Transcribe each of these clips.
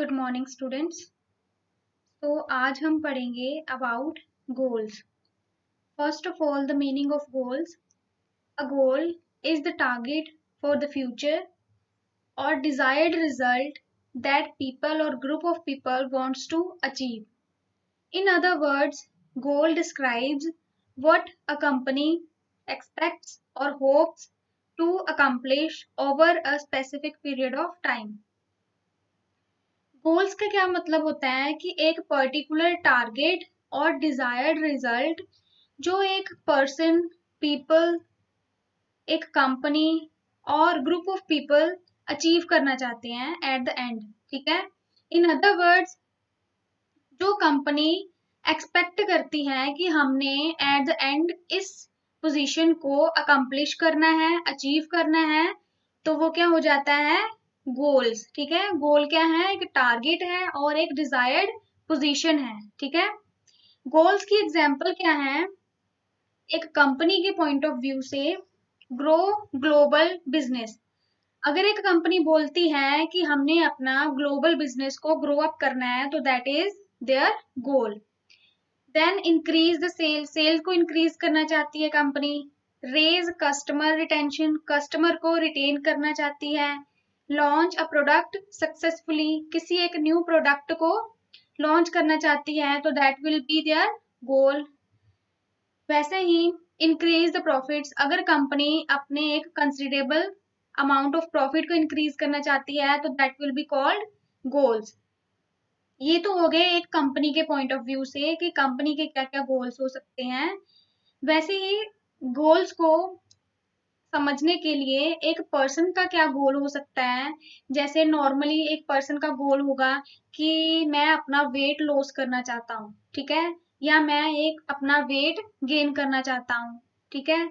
Good morning students. तो आज हम पढ़ेंगे about goals. First of all, the meaning of goals. A goal is the target for the future or desired result that people or group of people wants to achieve. In other words, goal describes what a company expects or hopes to accomplish over a specific period of time. Goals का क्या मतलब होता है कि एक particular target और desired result जो एक पर्सन, पीपल, एक कंपनी और ग्रुप ऑफ पीपल अचीव करना चाहते हैं एट द एंड। ठीक है। इन अदर वर्ड्स, जो कंपनी एक्सपेक्ट करती है कि हमने एट द एंड इस पोजीशन को अकम्प्लिश करना है, अचीव करना है, तो वो क्या हो जाता है? गोल्स। ठीक है। गोल क्या है? एक टारगेट है और एक डिजायर्ड पोजीशन है। ठीक है। गोल्स की एग्जांपल क्या है? एक कंपनी के पॉइंट ऑफ व्यू से, ग्रो ग्लोबल बिजनेस। अगर एक कंपनी बोलती है कि हमने अपना ग्लोबल बिजनेस को ग्रो अप करना है, तो that is their goal. Then increase the sales को इंक्रीज करना चाहती है company. Raise customer retention, customer को रिटेन करना चाहती है। लॉन्च अ प्रोडक्ट सक्सेसफुली, किसी एक न्यू प्रोडक्ट को लॉन्च करना चाहती है, तो दैट विल बी देयर गोल। वैसे ही इंक्रीज द प्रॉफिट्स, अगर कंपनी अपने एक कंसिडरेबल अमाउंट ऑफ प्रॉफिट को इंक्रीज करना चाहती है, तो that will be called goals. ये तो हो गए एक कंपनी के पॉइंट ऑफ व्यू से कि कंपनी के क्या क्या गोल्स हो सकते हैं। वैसे ही गोल्स को समझने के लिए एक पर्सन का क्या गोल हो सकता है। जैसे नॉर्मली एक पर्सन का गोल होगा कि मैं अपना वेट लॉस करना चाहता हूँ। ठीक है। या मैं एक अपना वेट गेन करना चाहता हूँ। ठीक है।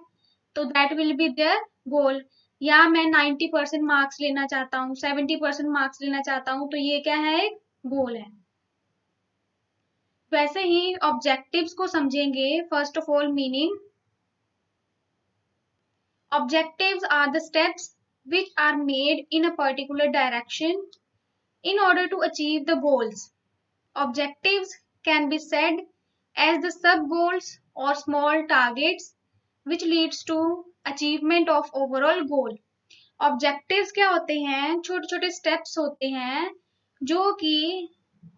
तो दैट विल बी देयर गोल। या मैं 90% मार्क्स लेना चाहता हूँ, 70% मार्क्स लेना चाहता हूँ, तो ये क्या है? एक गोल है। वैसे ही ऑब्जेक्टिव्स को समझेंगे। First of all, meaning. Objectives are the steps which are made in a particular direction in order to achieve the goals. Objectives can be said as the sub-goals or small targets which leads to achievement of overall goal. Objectives क्या होते हैं? छोटे छोटे steps होते हैं जो कि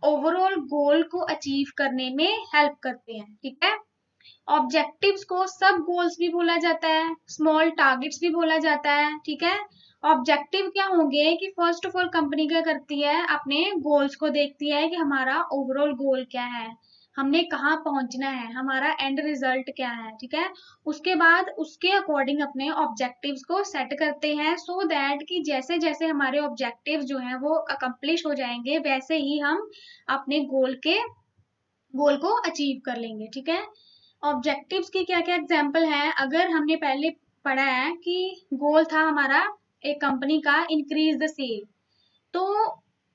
overall गोल को अचीव करने में हेल्प करते हैं। ठीक है। ऑब्जेक्टिव्स को सब गोल्स भी बोला जाता है, स्मॉल टारगेट्स भी बोला जाता है। ठीक है। ऑब्जेक्टिव क्या होंगे कि फर्स्ट ऑफ ऑल कंपनी क्या करती है? अपने गोल्स को देखती है कि हमारा ओवरऑल गोल क्या है, हमने कहाँ पहुंचना है, हमारा एंड रिजल्ट क्या है। ठीक है। उसके बाद उसके अकॉर्डिंग अपने ऑब्जेक्टिव्स को सेट करते हैं, सो दैट कि जैसे जैसे हमारे ऑब्जेक्टिव जो हैं वो अकम्प्लिश हो जाएंगे, वैसे ही हम अपने गोल को अचीव कर लेंगे। ठीक है। ऑब्जेक्टिव्स की क्या क्या एग्जाम्पल हैं? अगर हमने पहले पढ़ा है कि गोल था हमारा एक कंपनी का इंक्रीज द सेल, तो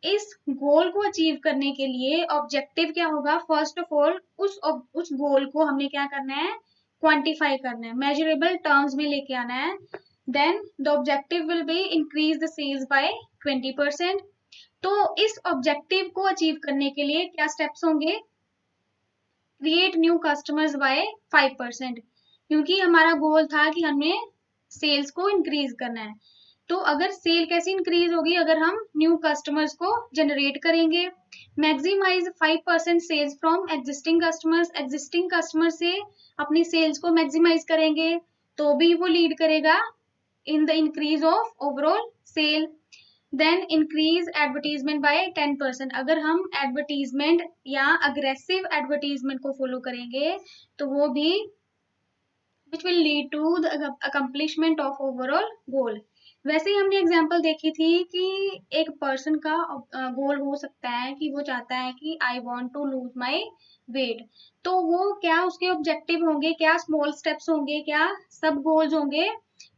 इस गोल को अचीव करने के लिए ऑब्जेक्टिव क्या होगा? फर्स्ट ऑफ ऑल उस गोल को हमने क्या करना है? क्वांटिफाई करना है, मेजरेबल टर्म्स में लेके आना है। Then the objective will be increase the sales by 20%। तो इस ऑब्जेक्टिव को अचीव करने के लिए क्या स्टेप्स होंगे? क्रिएट न्यू कस्टमर्स बाय 5%, क्योंकि हमारा गोल था कि हमें सेल्स को इंक्रीज करना है। तो अगर सेल कैसे इंक्रीज होगी? अगर हम न्यू कस्टमर्स को जनरेट करेंगे। Maximise 5% sales from existing customers, existing customer से अपनी सेल्स को मैक्सिमाइज करेंगे, तो भी वो लीड करेगा in the increase of overall sale. Then increase advertisement by 10%, अगर हम एडवर्टीजमेंट या अग्रेसिव एडवर्टीजमेंट को फॉलो करेंगे, तो वो भी which will lead to the accomplishment of overall goal। वैसे ही हमने एग्जांपल देखी थी कि एक पर्सन का गोल हो सकता है कि वो चाहता है कि I want to lose my weight, तो वो क्या उसके ऑब्जेक्टिव होंगे, क्या स्मॉल स्टेप्स होंगे, क्या सब गोल्स होंगे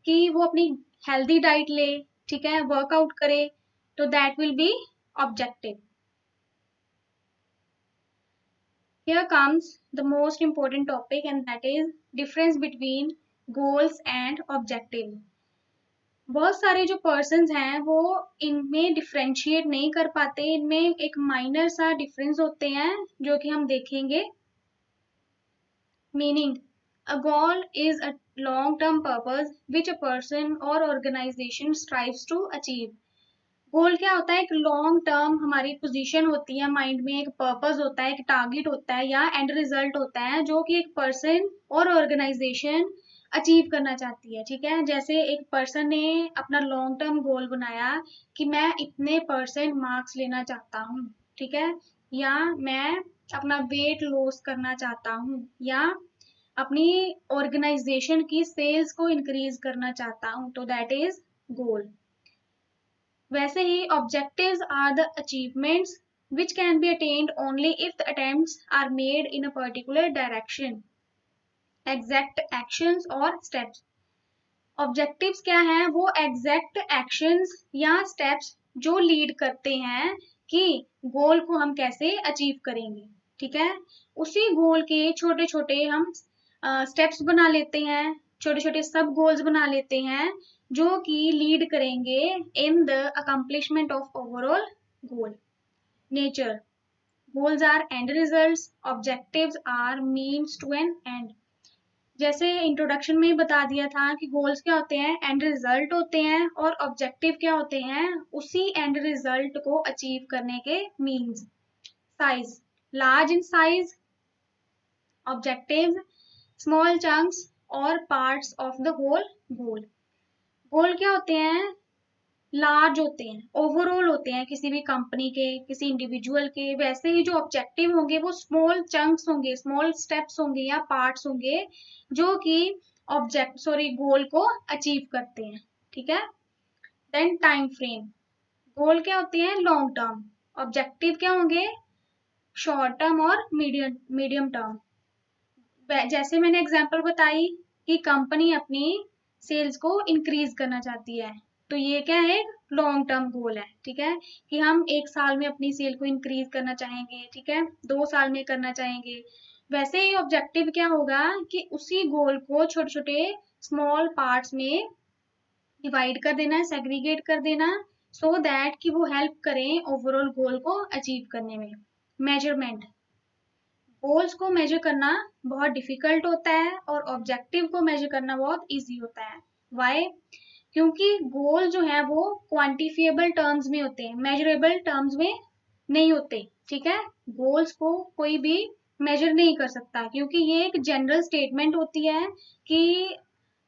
कि वो अपनी हेल्दी डाइट ले। ठीक है। वर्कआउट करे, तो that will be objective. Here comes the most important topic, and that is difference between goals and objective. बहुत सारे जो पर्सन्स हैं वो इनमें डिफ्रेंशिएट नहीं कर पाते, इनमें एक माइनर सा डिफरेंस होते हैं जो कि हम देखेंगे। Meaning, a goal is a long term purpose which a person or organization strives to achieve। गोल क्या होता है? एक लॉन्ग टर्म हमारी पोजीशन होती है माइंड में, एक पर्पस होता है, एक टारगेट होता है या एंड रिजल्ट होता है जो कि एक पर्सन और ऑर्गेनाइजेशन अचीव करना चाहती है। ठीक है, जैसे एक पर्सन ने अपना लॉन्ग टर्म गोल बनाया कि मैं इतने परसेंट मार्क्स लेना चाहता हूँ, ठीक है, या मैं अपना वेट लॉस करना चाहता हूँ, या अपनी ऑर्गेनाइजेशन की सेल्स को इंक्रीज करना चाहता हूँ, तो दैट इज गोल। वैसे ही objectives are the achievements which can be attained only if the attempts are made in a particular direction, exact actions or steps। Objectives क्या हैं? वो एग्जैक्ट एक्शंस या स्टेप्स जो लीड करते हैं कि गोल को हम कैसे अचीव करेंगे। ठीक है, उसी गोल के छोटे छोटे हम स्टेप्स बना लेते हैं, छोटे छोटे सब गोल्स बना लेते हैं जो कि लीड करेंगे in the accomplishment of overall goal. Nature, goals are end results, objectives are means to an end. जैसे इंट्रोडक्शन में ही बता दिया था कि गोल्स क्या होते हैं? एंड रिजल्ट होते हैं, और ऑब्जेक्टिव क्या होते हैं? उसी एंड रिजल्ट को अचीव करने के means. Size, large in size objective, small chunks और parts of the whole goal. Goal क्या होते हैं? लार्ज होते हैं, ओवरऑल होते हैं किसी भी कंपनी के, किसी इंडिविजुअल के। वैसे ही जो ऑब्जेक्टिव होंगे वो स्मॉल चंक्स होंगे, स्मॉल स्टेप्स होंगे या पार्ट्स होंगे जो कि गोल को अचीव करते हैं। ठीक है, देन टाइम फ्रेम, गोल क्या होते हैं? लॉन्ग टर्म, ऑब्जेक्टिव क्या होंगे? शॉर्ट टर्म और मीडियम टर्म। जैसे मैंने एग्जांपल बताई कि कंपनी अपनी सेल्स को इंक्रीज करना चाहती है, तो ये क्या है? लॉन्ग टर्म गोल है। ठीक है, कि हम 1 साल में अपनी सेल को इंक्रीज करना चाहेंगे, ठीक है, 2 साल में करना चाहेंगे। वैसे ही ऑब्जेक्टिव क्या होगा कि उसी गोल को छोटे छोटे स्मॉल पार्ट्स में डिवाइड कर देना, सेग्रीगेट कर देना, सो दैट कि वो हेल्प करें ओवरऑल गोल को अचीव करने में। मेजरमेंट, गोल्स को मेजर करना बहुत डिफिकल्ट होता है और ऑब्जेक्टिव को मेजर करना बहुत इजी होता है। वाई? क्योंकि गोल जो है वो क्वांटिफिएबल टर्म्स में होते हैं, मेजरेबल टर्म्स में नहीं होते। ठीक है, गोल्स को कोई भी मेजर नहीं कर सकता क्योंकि ये एक जनरल स्टेटमेंट होती है कि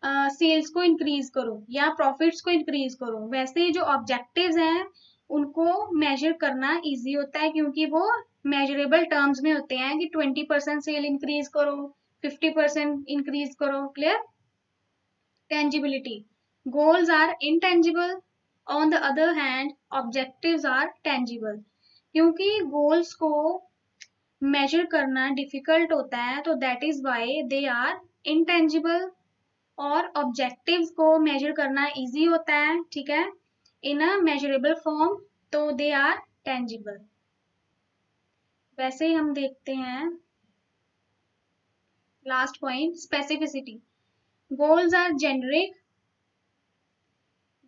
सेल्स को इंक्रीज करो या प्रॉफिट्स को इंक्रीज करो। वैसे ही जो ऑब्जेक्टिव्स हैं उनको मेजर करना इजी होता है क्योंकि वो मेजरेबल टर्म्स में होते हैं कि 20% सेल इंक्रीज करो, 50% इंक्रीज करो। Clear? Tangibility, goals are intangible, on the other hand objectives are tangible. क्योंकि गोल्स को मेजर करना डिफिकल्ट होता है तो that is why they are intangible, और ऑब्जेक्टिव्स को मेजर करना इजी होता है, ठीक है, इन अ मेजरेबल फॉर्म, तो दे आर टेंजिबल। वैसे ही हम देखते हैं last point, specificity, goals are generic,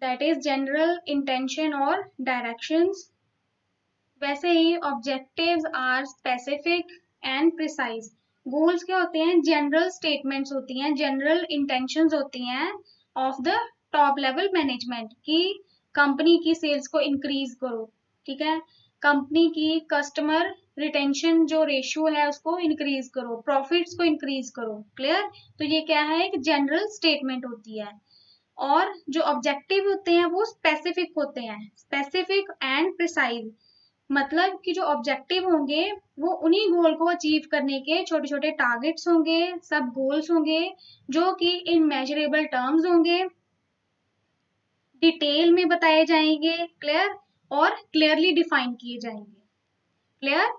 that is general intention और डायरेक्शंस। वैसे ही objectives are specific and precise. Goals क्या होते हैं? जनरल स्टेटमेंट्स होती हैं, जनरल इंटेंशंस होती हैं of the top level management की कंपनी की सेल्स को इंक्रीज करो, ठीक है, कंपनी की कस्टमर रिटेंशन जो रेशियो है उसको इंक्रीज करो, प्रॉफिट्स को इंक्रीज करो। क्लियर? तो ये क्या है? एक जनरल स्टेटमेंट होती है। और जो ऑब्जेक्टिव होते हैं वो स्पेसिफिक होते हैं, स्पेसिफिक एंड प्रिसाइज। मतलब कि जो ऑब्जेक्टिव होंगे वो उन्हीं गोल को अचीव करने के छोटे छोटे टारगेट्स होंगे, सब गोल्स होंगे जो कि इन मेजरेबल टर्म्स होंगे, डिटेल में बताए जाएंगे। क्लियर? और क्लियरली डिफाइन किए जाएंगे। क्लियर?